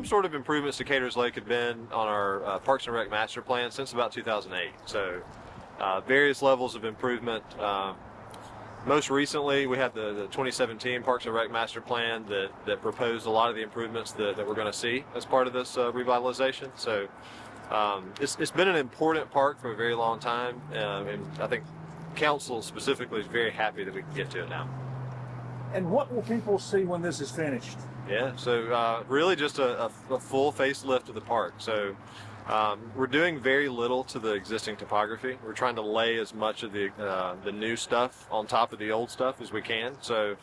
some sort of improvements to Caters Lake have been on our Parks and Rec master plan since about 2008. So various levels of improvement. Most recently, we had the 2017 Parks and Rec master plan that proposed a lot of the improvements that we're going to see as part of this revitalization. So it's been an important park for a very long time, and I think council specifically is very happy that we can get to it now. And what will people see when this is finished? Yeah, so really just a full facelift of the park. So we're doing very little to the existing topography. We're trying to lay as much of the new stuff on top of the old stuff as we can. So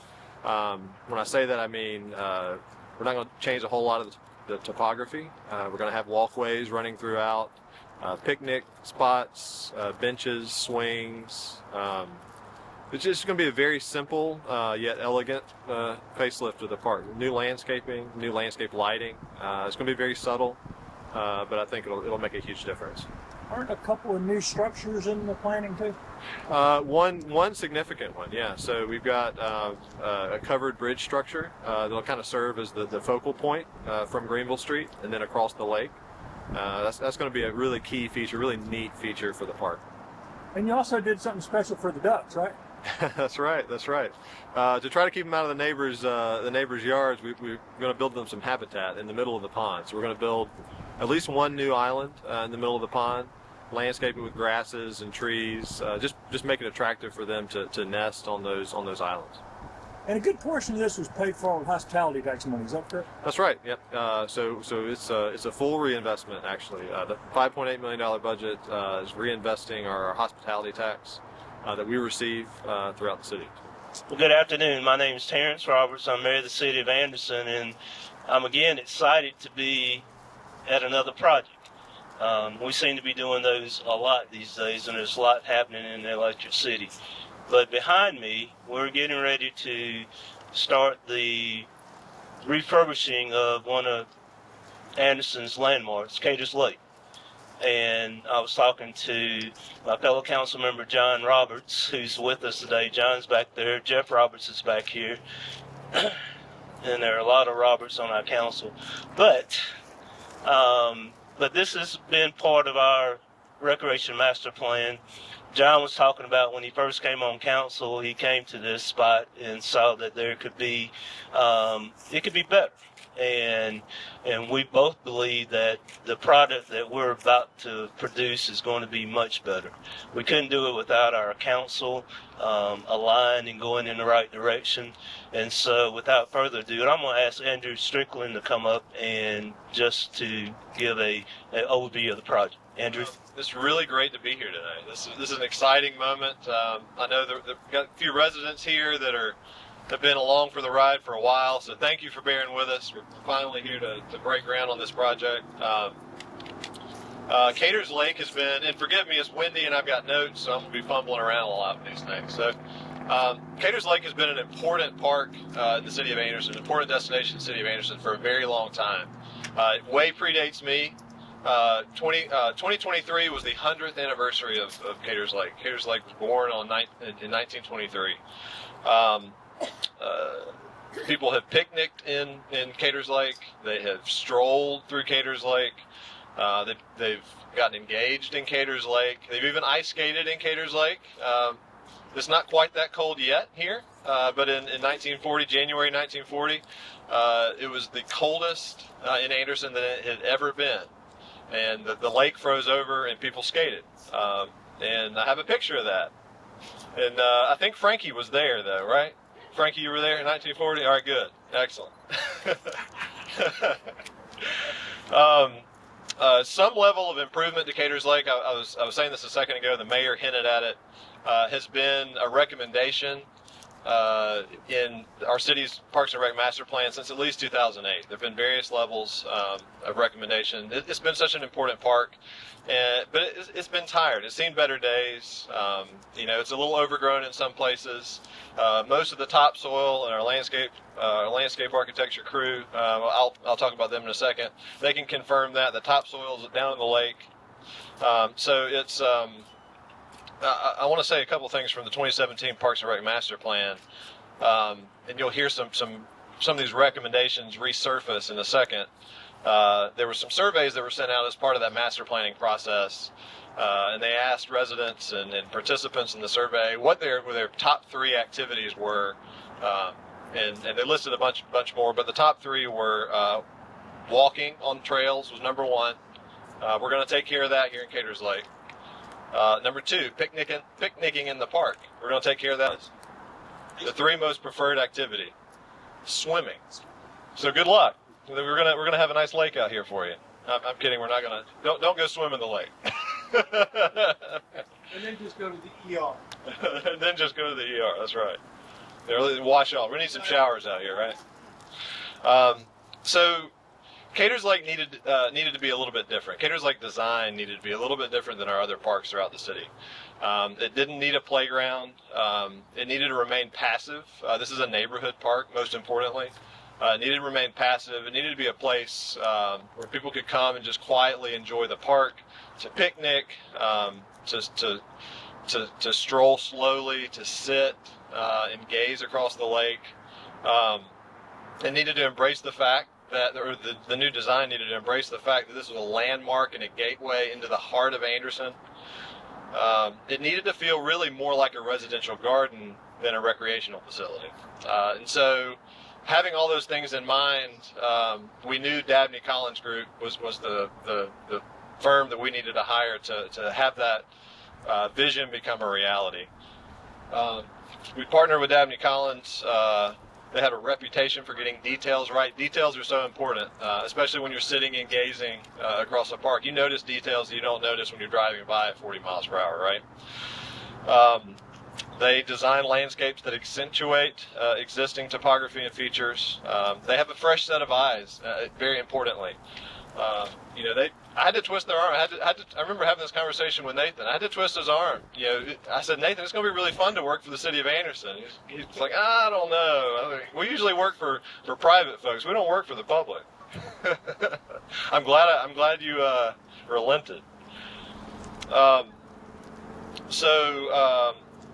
when I say that, I mean we're not going to change a whole lot of the topography. We're going to have walkways running throughout, picnic spots, benches, swings. It's just going to be a very simple yet elegant facelift of the park. New landscaping, new landscape lighting. It's going to be very subtle, but I think it'll make a huge difference. Aren't a couple of new structures in the planning too? One significant one, yeah. So we've got a covered bridge structure that'll kind of serve as the focal point from Greenville Street and then across the lake. That's going to be a really key feature, really neat feature for the park. And you also did something special for the ducks, right? That's right. To try to keep them out of the neighbors' yards, we're going to build them some habitat in the middle of the pond. So we're going to build at least one new island in the middle of the pond, landscape it with grasses and trees, just make it attractive for them to nest on those islands. And a good portion of this was paid for with hospitality tax money. Is that correct? That's right. Yep. So it's a full reinvestment actually. The $5.8 million budget is reinvesting our hospitality tax that we receive throughout the city. Well, good afternoon. My name is Terrence Roberts. I'm mayor of the city of Anderson, and I'm again excited to be at another project. We seem to be doing those a lot these days, and there's a lot happening in the electric city. But behind me, we're getting ready to start the refurbishing of one of Anderson's landmarks, Caters Lake. And I was talking to my fellow council member, John Roberts, who's with us today. John's back there. Jeff Roberts is back here. And there are a lot of Roberts on our council. But this has been part of our recreation master plan. John was talking about when he first came on council, he came to this spot and saw that there could be, it could be better. And we both believe that the product that we're about to produce is going to be much better. We couldn't do it without our council aligned and going in the right direction. And so without further ado, I'm going to ask Andrew Strickland to come up and just to give an overview of the project. Andrew? It's really great to be here today. This is an exciting moment. I know we've got a few residents here that have been along for the ride for a while, so thank you for bearing with us. We're finally here to break ground on this project. Caters Lake has been, and forgive me, it's windy and I've got notes, so I'm going to be fumbling around a lot with these things. So Caters Lake has been an important park in the city of Anderson, an important destination in the city of Anderson for a very long time. It way predates me. 2023 was the 100th anniversary of Caters Lake. Caters Lake was born in 1923. People have picnicked in Caters Lake. They have strolled through Caters Lake. They've gotten engaged in Caters Lake. They've even ice skated in Caters Lake. It's not quite that cold yet here, but in 1940, January 1940, it was the coldest in Anderson that it had ever been. And the lake froze over and people skated. And I have a picture of that. And I think Frankie was there though, right? Frankie, you were there in 1940? All right, good. Excellent. Some level of improvement to Caters Lake, I was saying this a second ago, the mayor hinted at it, has been a recommendation in our city's Parks and Rec master plan since at least 2008. There have been various levels of recommendation. It's been such an important park, but it's been tired. It's seen better days. It's a little overgrown in some places. Most of the topsoil and our landscape architecture crew, I'll talk about them in a second. They can confirm that the topsoil is down in the lake. So it's. I want to say a couple things from the 2017 Parks and Rec Master Plan, and you'll hear some of these recommendations resurface in a second. there were some surveys that were sent out as part of that master planning process, and they asked residents and participants in the survey what their top 3 activities were, and they listed a bunch more, but the top 3 were walking on trails was number 1. We're going to take care of that here in Caters Lake. Number 2, picnicking in the park. We're going to take care of that. The 3 most preferred activity, swimming. So good luck. We're gonna have a nice lake out here for you. I'm kidding. We're not gonna. Don't go swim in the lake. And then just go to the ER. And then just go to the ER. That's right. Wash off. We need some showers out here, right? So Caters Lake needed to be a little bit different. Caters Lake design needed to be a little bit different than our other parks throughout the city. It didn't need a playground. It needed to remain passive. This is a neighborhood park, most importantly. It needed to remain passive. It needed to be a place where people could come and just quietly enjoy the park, to picnic, to stroll slowly, to sit and gaze across the lake. It needed to embrace the fact that, or the new design needed to embrace the fact that this was a landmark and a gateway into the heart of Anderson. It needed to feel really more like a residential garden than a recreational facility. And so, having all those things in mind, we knew Dabney Collins Group was the firm that we needed to hire to have that vision become a reality. We partnered with Dabney Collins. They have a reputation for getting details right. Details are so important, especially when you're sitting and gazing across the park. You notice details that you don't notice when you're driving by at 40 miles per hour, right? They design landscapes that accentuate existing topography and features. They have a fresh set of eyes, very importantly. I had to twist their arm. I remember having this conversation with Nathan. I had to twist his arm. I said, Nathan, it's going to be really fun to work for the city of Anderson. He's like, I don't know. We usually work for private folks. We don't work for the public. I'm glad you relented.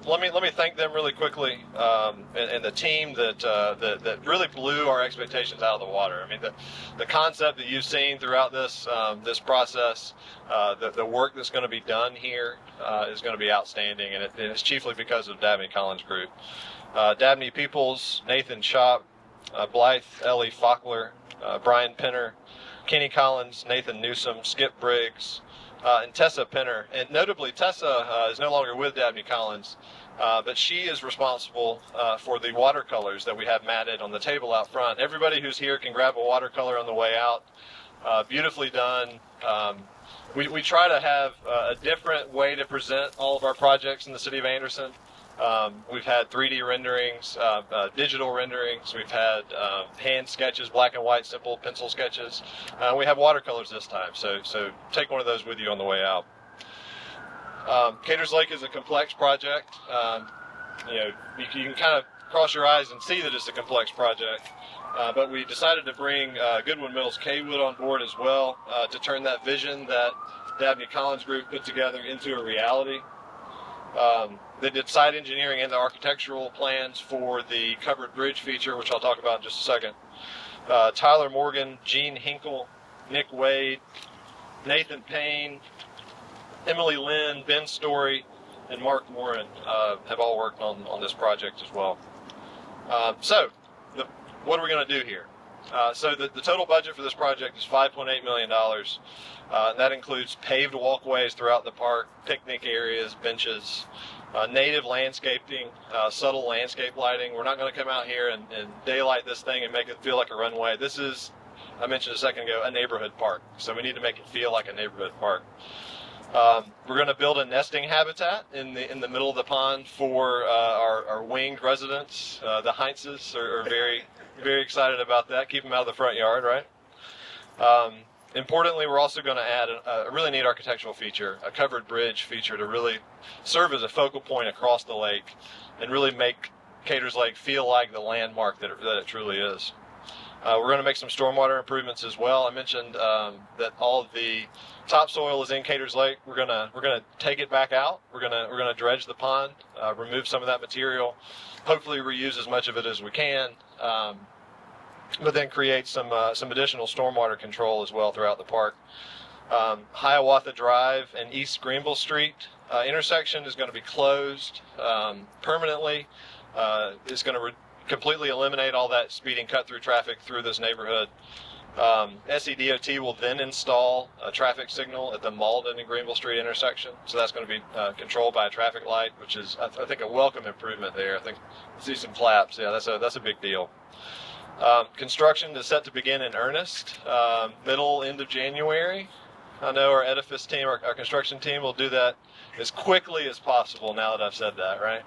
Let me thank them really quickly, and the team that really blew our expectations out of the water. I mean, the concept that you've seen throughout this process, the work that's going to be done here is going to be outstanding, and it's chiefly because of Dabney Collins Group. Dabney Peoples, Nathan Shop, Blythe Ellie Faulkner, Brian Penner, Kenny Collins, Nathan Newsom, Skip Briggs, and Tessa Penner. And notably, Tessa is no longer with Dabney Collins, but she is responsible for the watercolors that we have matted on the table out front. Everybody who's here can grab a watercolor on the way out. Beautifully done. We try to have a different way to present all of our projects in the city of Anderson. We've had 3D renderings, digital renderings. We've had hand sketches, black and white, simple pencil sketches. We have watercolors this time, so take one of those with you on the way out. Caters Lake is a complex project. You can kind of cross your eyes and see that it's a complex project. But we decided to bring Goodwin Mills Kaywood on board as well to turn that vision that Dabney Collins Group put together into a reality. They did site engineering and the architectural plans for the covered bridge feature, which I'll talk about in just a second. Tyler Morgan, Gene Hinkle, Nick Wade, Nathan Payne, Emily Lynn, Ben Story, and Mark Warren have all worked on this project as well. What are we going to do here? So the total budget for this project is $5.8 million. That includes paved walkways throughout the park, picnic areas, benches, native landscaping, subtle landscape lighting. We're not going to come out here and daylight this thing and make it feel like a runway. This is, I mentioned a second ago, a neighborhood park. So we need to make it feel like a neighborhood park. We're going to build a nesting habitat in the middle of the pond for our winged residents. The Heintzes are very, very excited about that. Keep them out of the front yard, right? Importantly, we're also going to add a really neat architectural feature, a covered bridge feature, to really serve as a focal point across the lake and really make Caters Lake feel like the landmark that it truly is. We're going to make some stormwater improvements as well. I mentioned that all of the topsoil is in Caters Lake. We're gonna take it back out. We're gonna dredge the pond, remove some of that material, hopefully reuse as much of it as we can. but then create some additional stormwater control as well throughout the park. Hiawatha Drive and East Greenville Street intersection is going to be closed permanently. It's going to completely eliminate all that speeding cut-through traffic through this neighborhood. SEDOT will then install a traffic signal at the Mauldin and Greenville Street intersection. So that's going to be controlled by a traffic light, which is, I think, a welcome improvement there. I think see some claps. Yeah, that's a big deal. Construction is set to begin in earnest end of January. I know our edifice team, our construction team, will do that as quickly as possible. Now that I've said that, right?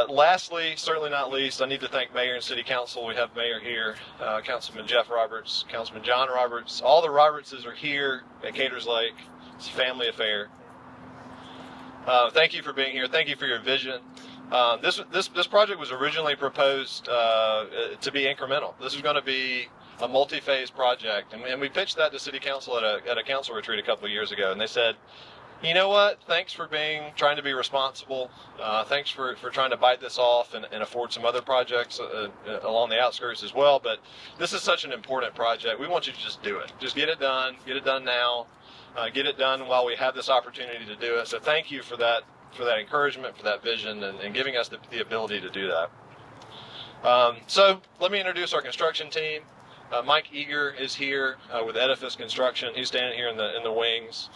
Lastly, certainly not least, I need to thank Mayor and City Council. We have Mayor here, Councilman Jeff Roberts, Councilman John Roberts. All the Robertses are here at Caters Lake. It's a family affair. Thank you for being here. Thank you for your vision. This project was originally proposed to be incremental. This was going to be a multi-phase project, and we pitched that to City Council at a council retreat a couple of years ago, and they said, you know what, thanks for trying to be responsible, thanks for trying to bite this off and afford some other projects along the outskirts as well, but this is such an important project. We want you to just do it. Just get it done now, get it done while we have this opportunity to do it. So thank you for that encouragement, for that vision, and giving us the ability to do that. So let me introduce our construction team. Mike Eager is here with Edifice Construction. He's standing here in the wings.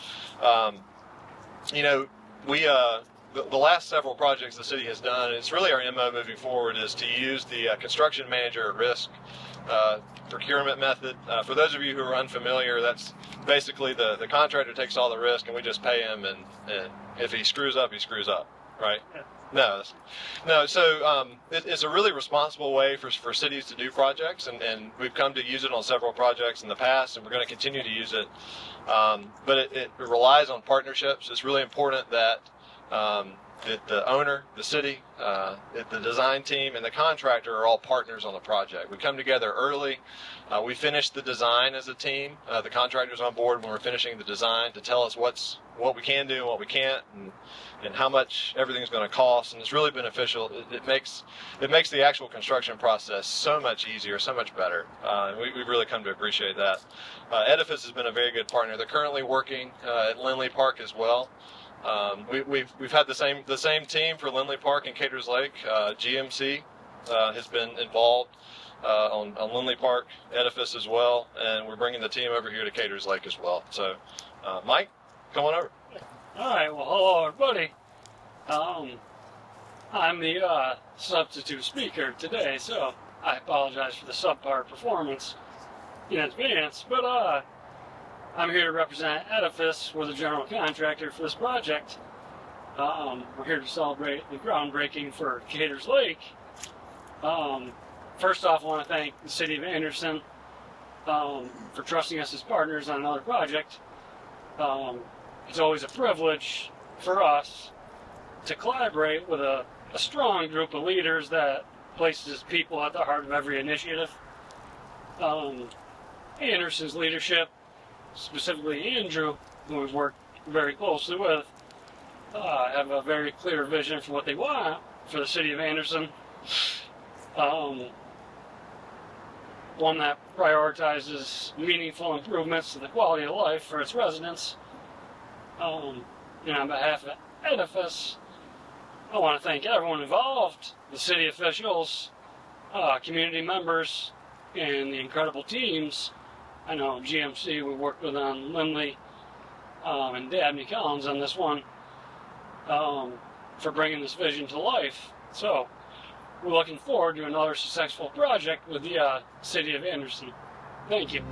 You know, the last several projects the city has done, it's really our MO moving forward, is to use the construction manager at risk procurement method. For those of you who are unfamiliar, that's basically the contractor takes all the risk and we just pay him, and if he screws up, he screws up, right? Yeah. No. So it's a really responsible way for cities to do projects, and we've come to use it on several projects in the past, and we're going to continue to use it. But it relies on partnerships. It's really important that the owner, the city, the design team, and the contractor are all partners on the project. We come together early. We finish the design as a team. The contractor's on board when we're finishing the design to tell us what we can do and what we can't, and how much everything's going to cost. And it's really beneficial. It makes the actual construction process so much easier, so much better. And we've really come to appreciate that. Edifice has been a very good partner. They're currently working at Lindley Park as well. We've had the same team for Lindley Park and Caters Lake. GMC has been involved on Lindley Park, Edifice as well, and we're bringing the team over here to Caters Lake as well. So, Mike, come on over. All right. Well, hello everybody. I'm the substitute speaker today, so I apologize for the subpar performance in advance. But I'm here to represent Edifice. We're the general contractor for this project. We're here to celebrate the groundbreaking for Caters Lake. First off, I want to thank the City of Anderson for trusting us as partners on another project. It's always a privilege for us to collaborate with a strong group of leaders that places people at the heart of every initiative. Anderson's leadership, specifically Andrew, who we've worked very closely with, have a very clear vision for what they want for the city of Anderson. One that prioritizes meaningful improvements to the quality of life for its residents. And on behalf of Edifice, I want to thank everyone involved, the city officials, community members, and the incredible teams. I know GMC, we worked with on Lindley, and Dabney Collins on this one, for bringing this vision to life. So, we're looking forward to another successful project with the city of Anderson. Thank you.